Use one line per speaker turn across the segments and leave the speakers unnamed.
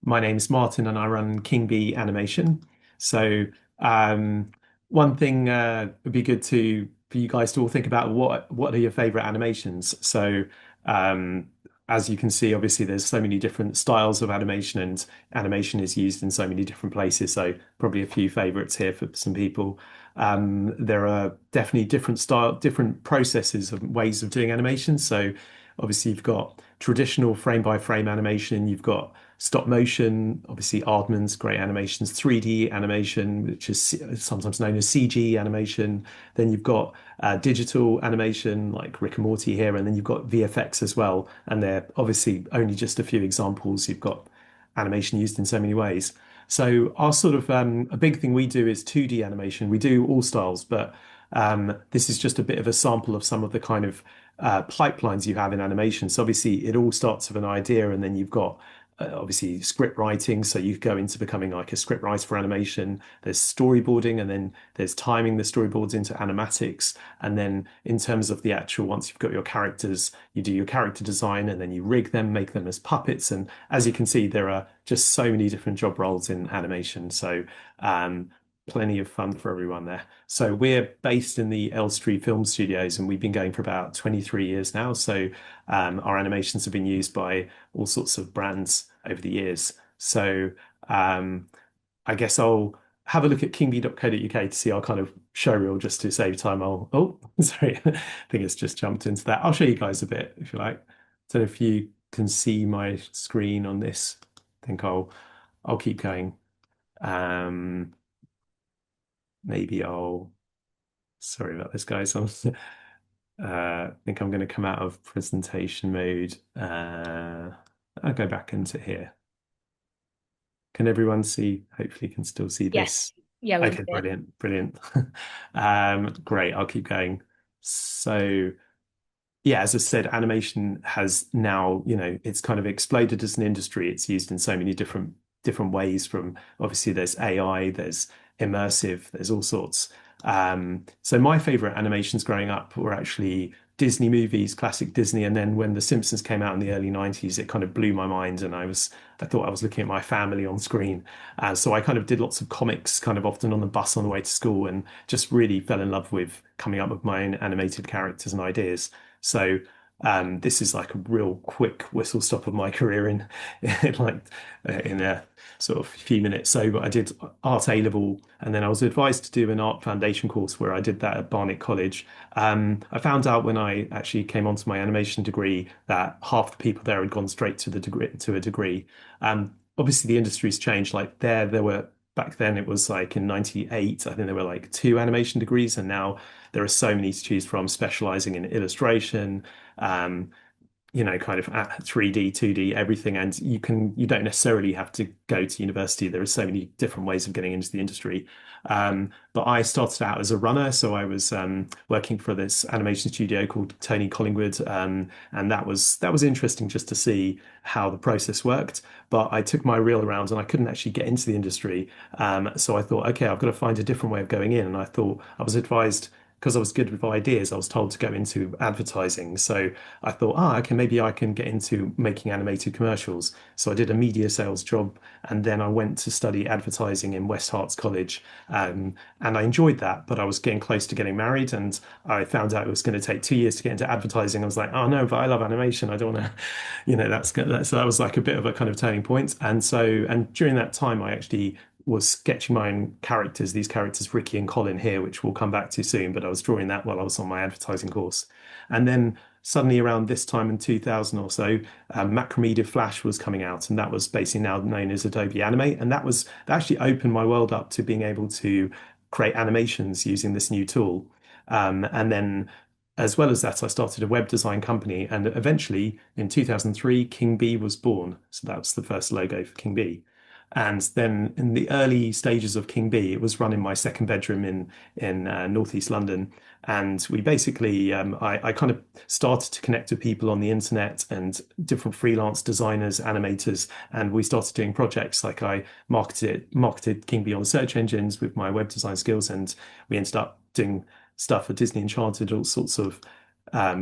My name's Martin and I run King Bee Animation. So, um, one thing would be good to for you guys to all think about what are your favorite animations. Um, as you can see, obviously there's so many different styles of animation, and animation is used in so many different places. So, probably a few favorites here for some people. There are definitely different processes of ways of doing animation. So, obviously you've got traditional frame by frame animation. You've got stop motion, obviously Aardman's great animations, 3D animation, which is sometimes known as CG animation. Then you've got digital animation like Rick and Morty here, and then you've got VFX as well. And they're obviously only just a few examples. You've got animation used in so many ways. So our sort of a big thing we do is 2D animation. We do all styles, but this is just a bit of a sample of some of the kind of pipelines you have in animation. So obviously it all starts with an idea, and then you've got obviously script writing. So you go into becoming like a script writer for animation. There's storyboarding, and then there's timing the storyboards into animatics. And then in terms of the actual, once you've got your characters, you do your character design, and then you rig them, make them as puppets. And as you can see, there are just so many different job roles in animation. So plenty of fun for everyone there. So we're based in the Elstree Film Studios, and we've been going for about 23 years now. So our animations have been used by all sorts of brands over the years. So um, I guess I'll have a look at kingbee.co.uk to see our kind of showreel just to save time. Sorry, I think it's just jumped into that. I'll show you guys a bit if you like. So if you can see my screen on this, I think I'll keep going. Um, maybe sorry about this, guys. I think I'm going to come out of presentation mode. I'll go back into here. Can everyone see? Hopefully, you can still see
Yes.
this.
Yeah, we can
Okay,
do it.
brilliant, brilliant. Great. I'll keep going. So, yeah, as I said, animation has now, it's kind of exploded as an industry. It's used in so many different ways. From obviously, there's AI, there's immersive, there's all sorts. So my favorite animations growing up were actually Disney movies, classic Disney, and then when The Simpsons came out in the early 90s, it kind of blew my mind, and I thought I was looking at my family on screen. So I kind of did lots of comics, kind of often on the bus on the way to school, and just really fell in love with coming up with my own animated characters and ideas. So this is like a real quick whistle stop of my career in a sort of few minutes. So I did art A level, and then I was advised to do an art foundation course where I did that at Barnet College. I found out when I actually came onto my animation degree that half the people there had gone straight to a degree. Obviously, the industry's changed. Like there were back then it was like in 98, I think there were like two animation degrees, and now there are so many to choose from, specializing in illustration, um, kind of at 3D, 2D, everything. And you don't necessarily have to go to university. There are so many different ways of getting into the industry. But I started out as a runner. So I was working for this animation studio called Tony Collingwood. And that was interesting just to see how the process worked. But I took my reel around and I couldn't actually get into the industry. So I thought, okay, I've got to find a different way of going in. And I thought I was advised, because I was good with ideas, I was told to go into advertising. So I thought, okay, maybe I can get into making animated commercials. So I did a media sales job, and then I went to study advertising in West Herts College. And I enjoyed that, but I was getting close to getting married, and I found out it was going to take 2 years to get into advertising. I was like, oh no, but I love animation. I don't want to, that's good. So that was like a bit of a kind of turning point. And during that time, I actually was sketching my own characters, these characters, Ricky and Colin here, which we'll come back to soon, but I was drawing that while I was on my advertising course. And then suddenly around this time in 2000 or so, Macromedia Flash was coming out, and that was basically now known as Adobe Animate. And that actually opened my world up to being able to create animations using this new tool. And then as well as that, I started a web design company, and eventually in 2003, King Bee was born. So that was the first logo for King Bee. And then in the early stages of King Bee, it was run in my second bedroom in northeast London. And we basically, I kind of started to connect with people on the internet and different freelance designers, animators, and we started doing projects. Like I marketed King Bee on search engines with my web design skills, and we ended up doing stuff for Disney Enchanted, all sorts of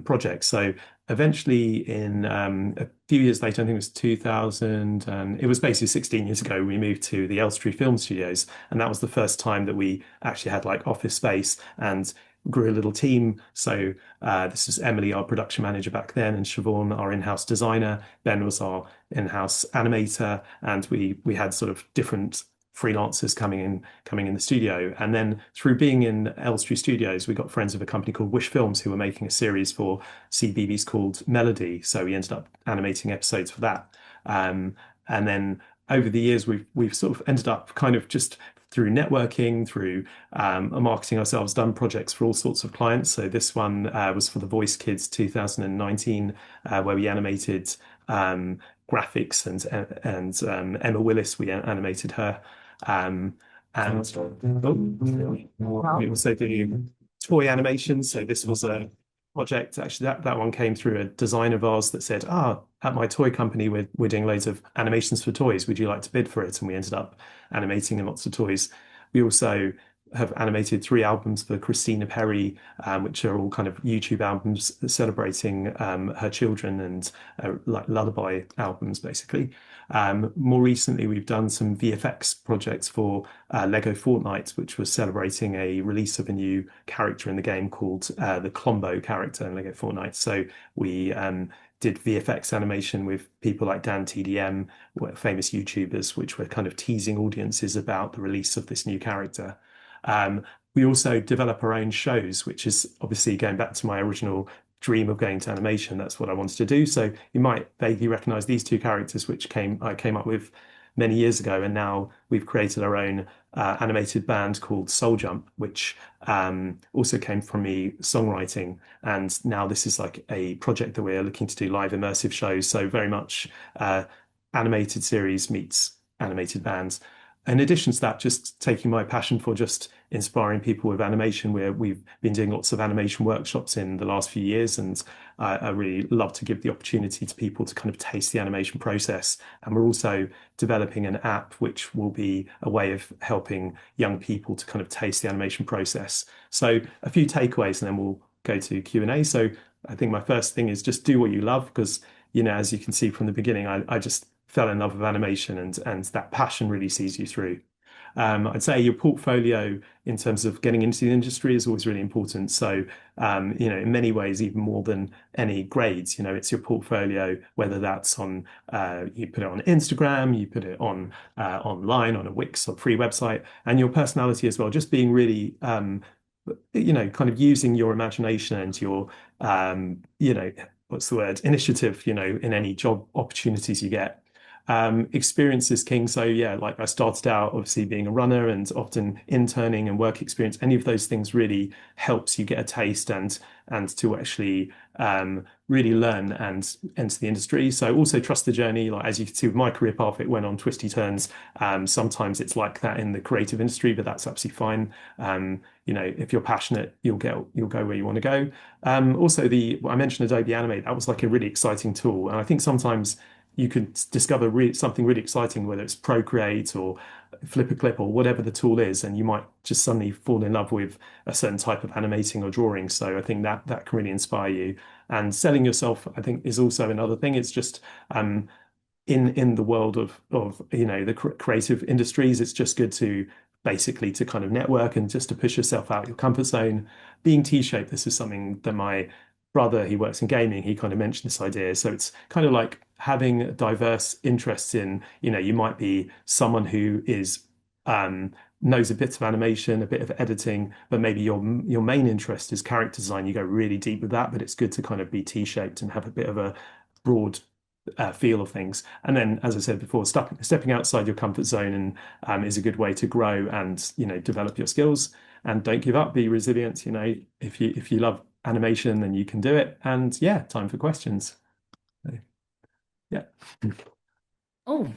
projects. So eventually in a few years later, I think it was 2000, and it was basically 16 years ago, we moved to the Elstree Film Studios. And that was the first time that we actually had like office space and grew a little team. So this is Emily, our production manager back then, and Siobhan, our in-house designer. Ben was our in-house animator, and we had sort of different freelancers coming in the studio. And then through being in Elstree Studios, we got friends of a company called Wish Films who were making a series for CBeebies called Melody. So we ended up animating episodes for that. And then over the years, we've sort of ended up kind of just through networking, through marketing ourselves, done projects for all sorts of clients. So this one was for the Voice Kids 2019, where we animated graphics and Emma Willis, we animated her. And we also do toy animation. So this was a project. Actually, that one came through a designer of ours that said, at my toy company, we're doing loads of animations for toys. Would you like to bid for it? And we ended up animating lots of toys. We also have animated 3 albums for Christina Perry, which are all kind of YouTube albums celebrating her children and like lullaby albums, basically. More recently, we've done some VFX projects for Lego Fortnite, which was celebrating a release of a new character in the game called the Clombo character in Lego Fortnite. So we did VFX animation with people like Dan TDM, famous YouTubers, which were kind of teasing audiences about the release of this new character. We also develop our own shows, which is obviously going back to my original dream of going to animation. That's what I wanted to do. So you might vaguely recognize these 2 characters, which I came up with many years ago, and now we've created our own animated band called Soul Jump, which also came from me songwriting. And now this is like a project that we're looking to do live immersive shows. So very much animated series meets animated bands. In addition to that, just taking my passion for just inspiring people with animation, where we've been doing lots of animation workshops in the last few years, and I really love to give the opportunity to people to kind of taste the animation process. And we're also developing an app which will be a way of helping young people to kind of taste the animation process. So a few takeaways, and then we'll go to Q&A. So I think my first thing is just do what you love, because, as you can see from the beginning, I just fell in love with animation, and that passion really sees you through. I'd say your portfolio in terms of getting into the industry is always really important. So, in many ways, even more than any grades, it's your portfolio, whether that's on, you put it on Instagram, you put it on online, on a Wix or free website, and your personality as well, just being really, kind of using your imagination and your, what's the word, initiative, in any job opportunities you get. Experience is king. So yeah, like I started out obviously being a runner, and often interning and work experience. Any of those things really helps you get a taste and to actually really learn and enter the industry. So also trust the journey. Like as you can see with my career path, it went on twisty turns. Sometimes it's like that in the creative industry, but that's absolutely fine. If you're passionate, you'll go where you want to go. Also, I mentioned Adobe Animate. That was like a really exciting tool, and I think sometimes you could discover something really exciting, whether it's Procreate or Flip a Clip or whatever the tool is, and you might just suddenly fall in love with a certain type of animating or drawing. So I think that can really inspire you. And selling yourself, I think, is also another thing. It's just in the world of the creative industries, it's just good to basically to kind of network and just to push yourself out your comfort zone. Being T-shaped, this is something that my brother, he works in gaming, he kind of mentioned this idea. So it's kind of like having diverse interests in, you might be someone who is knows a bit of animation, a bit of editing, but maybe your main interest is character design. You go really deep with that, but it's good to kind of be T-shaped and have a bit of a broad feel of things. And then, as I said before, stepping outside your comfort zone and is a good way to grow and develop your skills. And don't give up. Be resilient. If you love animation, then you can do it. And yeah, time for questions. So, yeah.
Oh,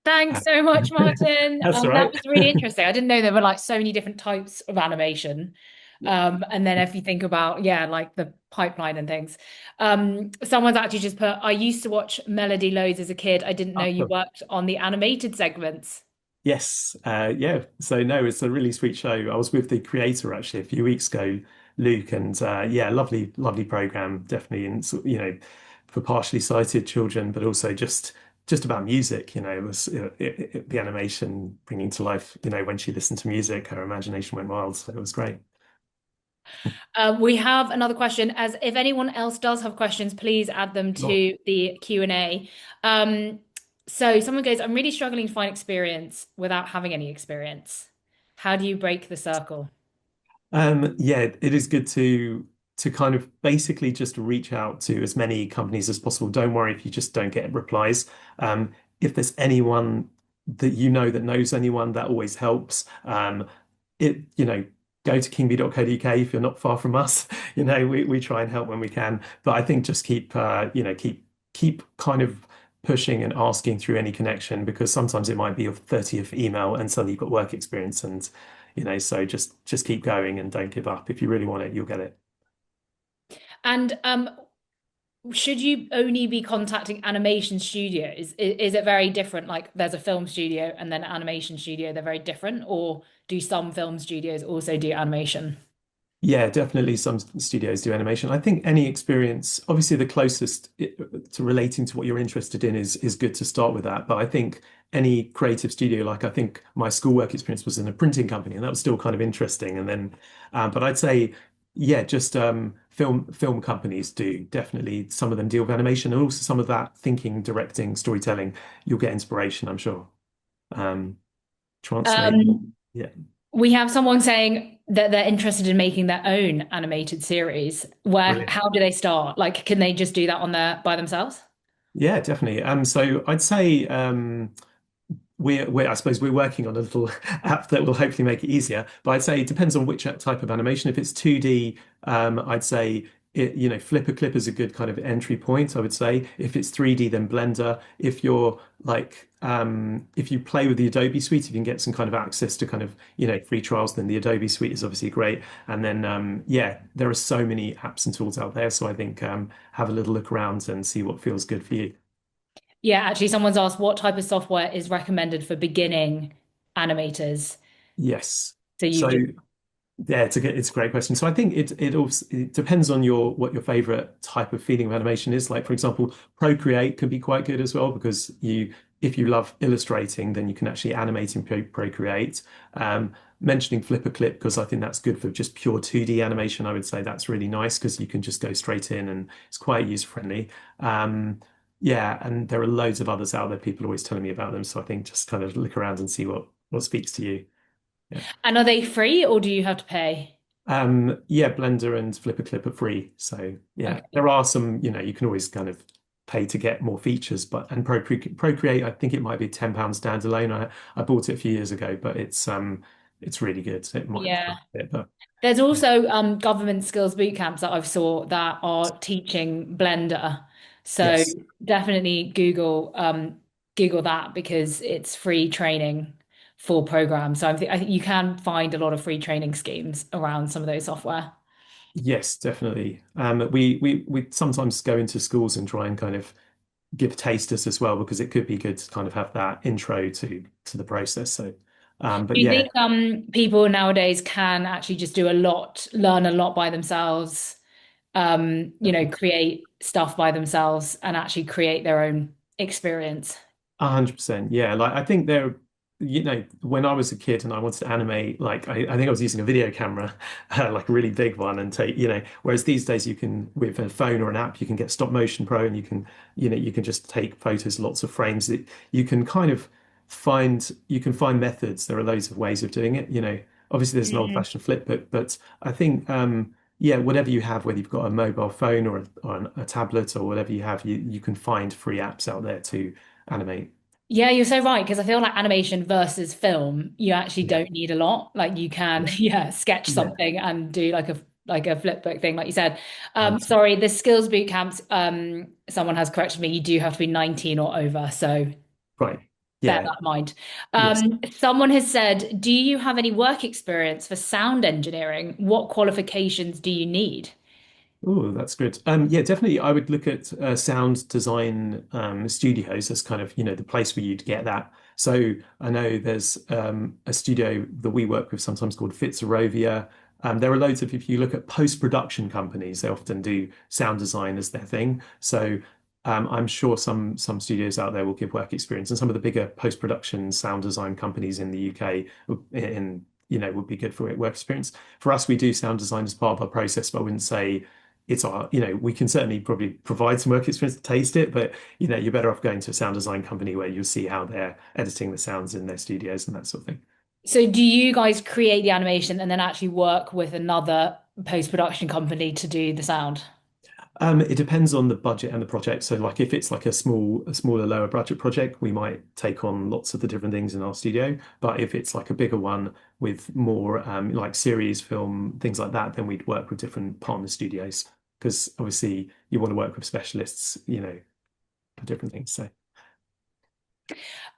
thanks so much, Martin.
That's all
That
right.
was really interesting. I didn't know there were like so many different types of animation. And then if you think about, yeah, like the pipeline and things. Someone's actually just put, I used to watch Melody loads as a kid. I didn't know you worked on the animated segments.
Yes. Yeah. So no, it's a really sweet show. I was with the creator actually a few weeks ago Luke, and yeah, lovely program, definitely, and for partially sighted children, but also just about music. It was the animation bringing to life. When she listened to music, her imagination went wild. So it was great.
We have another question. As if anyone else does have questions, please add them
Sure.
to the Q&A. Um, so someone goes, I'm really struggling to find experience without having any experience. How do you break the circle?
Yeah, it is good to kind of basically just reach out to as many companies as possible. Don't worry if you just don't get replies. If there's anyone that you know that knows anyone, that always helps. Go to kingby.co.uk if you're not far from us. We try and help when we can. But I think just keep kind of pushing and asking through any connection because sometimes it might be your 30th email and suddenly you've got work experience and so just keep going and don't give up. If you really want it, you'll get it.
And should you only be contacting animation studios? Is it very different? Like there's a film studio and then an animation studio, they're very different, or do some film studios also do animation?
Yeah, definitely some studios do animation. I think any experience, obviously the closest to relating to what you're interested in is good to start with that. But I think any creative studio, like I think my schoolwork experience was in a printing company, and that was still kind of interesting. And then, but I'd say, yeah, just film companies do definitely. Some of them deal with animation, and also some of that thinking, directing, storytelling. You'll get inspiration, I'm sure. Um, Translate.
Um,
Yeah,
we have someone saying that they're interested in making their own animated series.
brilliant.
How do they start? Like, can they just do that on their by themselves?
Yeah, definitely. So I'd say I suppose we're working on a little app that will hopefully make it easier. But I'd say it depends on which type of animation. If it's 2D, I'd say Flipper Clip is a good kind of entry point, I would say. If it's 3D, then Blender. If you're like if you play with the Adobe Suite, if you can get some kind of access to kind of free trials, then the Adobe Suite is obviously great. And then yeah, there are so many apps and tools out there. So I think have a little look around and see what feels good for you.
Yeah, actually, someone's asked what type of software is recommended for beginning animators.
Yes.
So you've
So
just
yeah, it's a great question. So I think it depends on what your favorite type of feeling of animation is. Like for example, Procreate can be quite good as well because if you love illustrating, then you can actually animate in Procreate. Mentioning Flipper Clip because I think that's good for just pure 2D animation. I would say that's really nice because you can just go straight in and it's quite user friendly. Yeah, and there are loads of others out there. People are always telling me about them. So I think just kind of look around and see what speaks to you. Yeah.
and are they free or do you have to pay?
Yeah, Blender and Flipper Clip are free. So yeah,
Okay.
there are some, you can always kind of pay to get more features, but and Procreate, I think it might be £10 standalone. I bought it a few years ago, but it's really good. It might be
Yeah.
a bit, but
There's also government skills boot camps that I've saw that are teaching Blender. So
yes.
definitely Google that because it's free training for programs. So I think you can find a lot of free training schemes around some of those software.
Yes, definitely. We sometimes go into schools and try and kind of give tasters as well because it could be good to kind of have that intro to the process. So but
Do you
yeah.
think people nowadays can actually just do a lot, learn a lot by themselves, create stuff by themselves and actually create their own experience?
100%. Yeah. Like I think when I was a kid and I wanted to animate, like I think I was using a video camera, like a really big one and whereas these days you can, with a phone or an app, you can get Stop Motion Pro and you can just take photos, lots of frames that you can kind of you can find methods. There are loads of ways of doing it. Obviously there's an
Mm.
old-fashioned flip book, but I think, yeah, whatever you have, whether you've got a mobile phone or a tablet or whatever you have, you can find free apps out there to animate.
Yeah, you're so right because I feel like animation versus film, you actually
Yeah.
don't need a lot. Like you can,
Yeah.
yeah, sketch
Yeah.
something and do like a flip book thing, like you said.
Um,
Sorry, the skills boot camps, someone has corrected me. You do have to be 19 or over, so
right.
bear
Yeah.
that in mind.
Yes.
Someone has said, do you have any work experience for sound engineering? What qualifications do you need?
Oh, that's good. Yeah, definitely. I would look at sound design studios as kind of, the place where you'd get that. So I know there's a studio that we work with sometimes called Fitzrovia. There are loads of, if you look at post-production companies, they often do sound design as their thing. So I'm sure some studios out there will give work experience, and some of the bigger post-production sound design companies in the UK would be good for work experience. For us, we do sound design as part of our process, but I wouldn't say it's our, we can certainly probably provide some work experience to taste it, but you're better off going to a sound design company where you'll see how they're editing the sounds in their studios and that sort of thing.
So do you guys create the animation and then actually work with another post-production company to do the sound?
It depends on the budget and the project. So, like if it's like a smaller, lower budget project, we might take on lots of the different things in our studio. But if it's like a bigger one with more like series, film, things like that, then we'd work with different partner studios because obviously you want to work with specialists, for different things. So.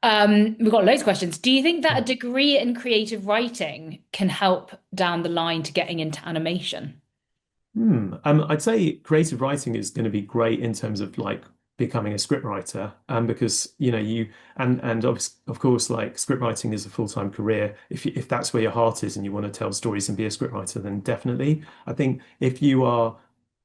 We've got loads of questions. Do you think that a degree in creative writing can help down the line to getting into animation?
I'd say creative writing is going to be great in terms of like becoming a script writer, because and of course like script writing is a full-time career. If that's where your heart is and you want to tell stories and be a script writer, then definitely. I think if you are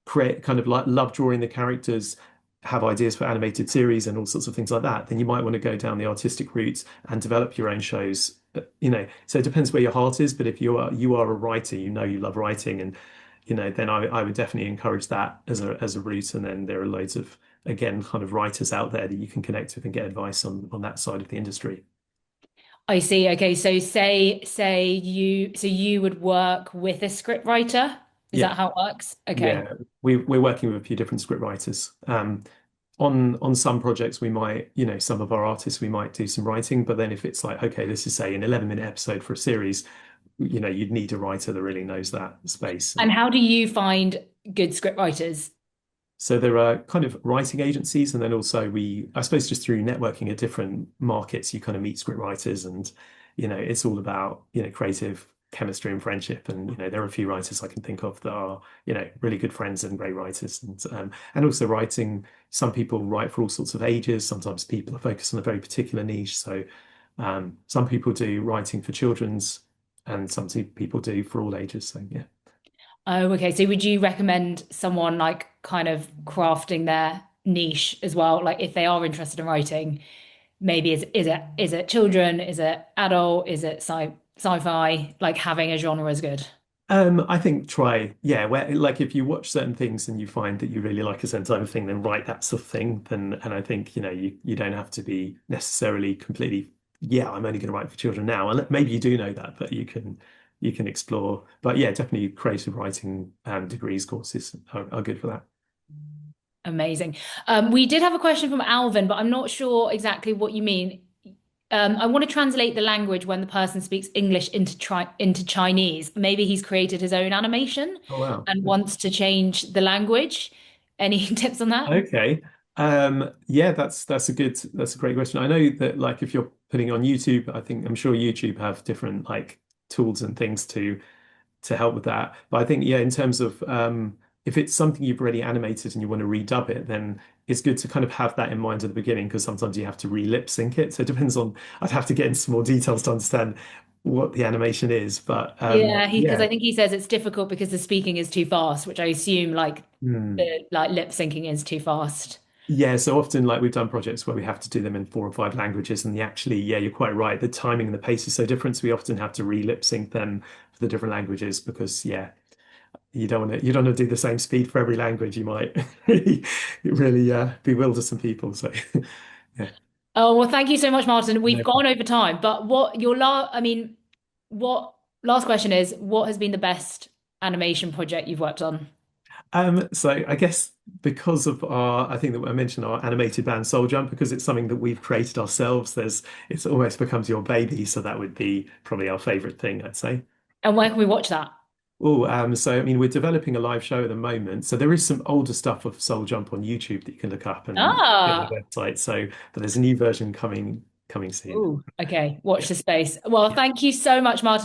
create kind of like love drawing the characters, have ideas for animated series and all sorts of things like that, then you might want to go down the artistic route and develop your own shows. So it depends where your heart is, but if you are a writer, you love writing, and then I would definitely encourage that as a route. And then there are loads of, again, kind of writers out there that you can connect with and get advice on that side of the industry.
I see. Okay, so you would work with a script writer. Is
Yeah,
that how it works? Okay.
yeah. We're working with a few different script writers. On some projects, we might, some of our artists, we might do some writing, but then if it's like, okay, this is say an 11-minute episode for a series, you'd need a writer that really knows that space.
And
And
how do you find good script writers?
so there are kind of writing agencies, and then also I suppose just through networking at different markets, you kind of meet script writers, and it's all about creative chemistry and friendship. And there are a few writers I can think of that are really good friends and great writers, and also writing. Some people write for all sorts of ages. Sometimes people are focused on a very particular niche. So some people do writing for children's, and some people do for all ages. So yeah.
Oh, okay. So would you recommend someone like kind of crafting their niche as well? Like if they are interested in writing, maybe is it children? Is it adult? Is it sci-fi? Like having a genre is good.
I think yeah, where like if you watch certain things and you find that you really like a certain type of thing, then write that sort of thing. And I think, you don't have to be necessarily completely, yeah, I'm only going to write for children now. And maybe you do know that, but you can explore. But yeah, definitely creative writing degrees courses are good for that.
Amazing. We did have a question from Alvin, but I'm not sure exactly what you mean. I want to translate the language when the person speaks English into Chinese. Maybe he's created his own animation
Oh wow.
and wants to change the language. Any tips on that?
Okay. Yeah, that's a great question. I know that like if you're putting on YouTube, I'm sure YouTube have different like tools and things to help with that. But I think, yeah, in terms of if it's something you've already animated and you want to redub it, then it's good to kind of have that in mind at the beginning because sometimes you have to re-lip sync it. So it depends on, I'd have to get into some more details to understand what the animation is. But
Yeah, because
yeah.
I think he says it's difficult because the speaking is too fast, which I assume like
Hmm.
the like lip syncing is too fast.
Yeah, so often like we've done projects where we have to do them in 4 or 5 languages, and yeah, you're quite right. The timing and the pace is so different, so we often have to re-lip sync them for the different languages because yeah, you don't want to do the same speed for every language. You might really bewilder some people. So yeah,
Oh, well, thank you so much, Martin. We've
no
gone
problem.
over time, but I mean, what last question is, what has been the best animation project you've worked on?
So I guess because of I think that I mentioned our animated band Soul Jump, because it's something that we've created ourselves. It's almost becomes your baby, so that would be probably our favorite thing, I'd say.
And where can we watch that?
Oh, so I mean, we're developing a live show at the moment. So there is some older stuff of Soul Jump on YouTube that you can look up and get on
Ah,
the website. So, but there's a new version coming soon.
ooh, okay. Watch the space. Well, thank you so much, Martin.